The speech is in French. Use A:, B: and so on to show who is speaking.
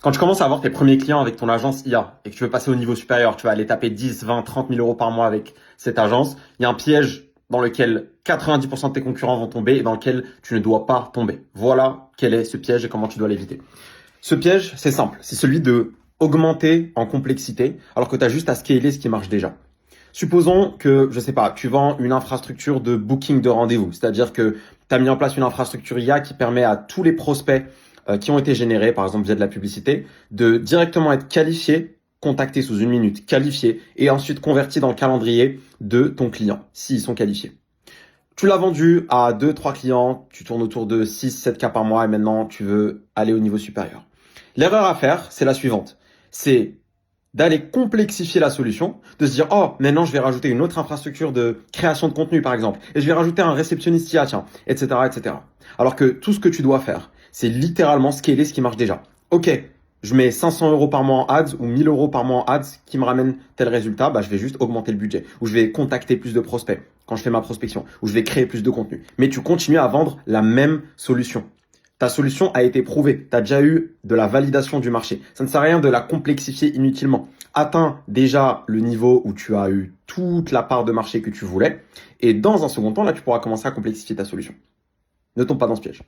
A: Quand tu commences à avoir tes premiers clients avec ton agence IA et que tu veux passer au niveau supérieur, tu vas aller taper 10, 20, 30 000 euros par mois avec cette agence, il y a un piège dans lequel 90% de tes concurrents vont tomber et dans lequel tu ne dois pas tomber. Voilà quel est ce piège et comment tu dois l'éviter. Ce piège, c'est simple, c'est celui de augmenter en complexité alors que tu as juste à scaler ce qui marche déjà. Supposons que, je sais pas, tu vends une infrastructure de booking de rendez-vous, c'est-à-dire que tu as mis en place une infrastructure IA qui permet à tous les prospects qui ont été générés, par exemple via de la publicité, de directement être qualifiés, contactés sous 1 minute, qualifiés, et ensuite convertis dans le calendrier de ton client, s'ils sont qualifiés. Tu l'as vendu à 2-3 clients, tu tournes autour de 6-7 cas par mois et maintenant tu veux aller au niveau supérieur. L'erreur à faire, c'est la suivante. C'est d'aller complexifier la solution, de se dire, oh, maintenant je vais rajouter une autre infrastructure de création de contenu, par exemple, et je vais rajouter un réceptionniste IA, tiens, etc., etc. Alors que tout ce que tu dois faire, c'est littéralement scaler ce qui marche déjà. Ok, je mets 500 euros par mois en ads ou 1000 euros par mois en ads qui me ramène tel résultat, bah, je vais juste augmenter le budget, ou je vais contacter plus de prospects quand je fais ma prospection, ou je vais créer plus de contenu. Mais tu continues à vendre la même solution. Ta solution a été prouvée. Tu as déjà eu de la validation du marché. Ça ne sert à rien de la complexifier inutilement. Atteins déjà le niveau où tu as eu toute la part de marché que tu voulais. Et dans un second temps, là, tu pourras commencer à complexifier ta solution. Ne tombe pas dans ce piège.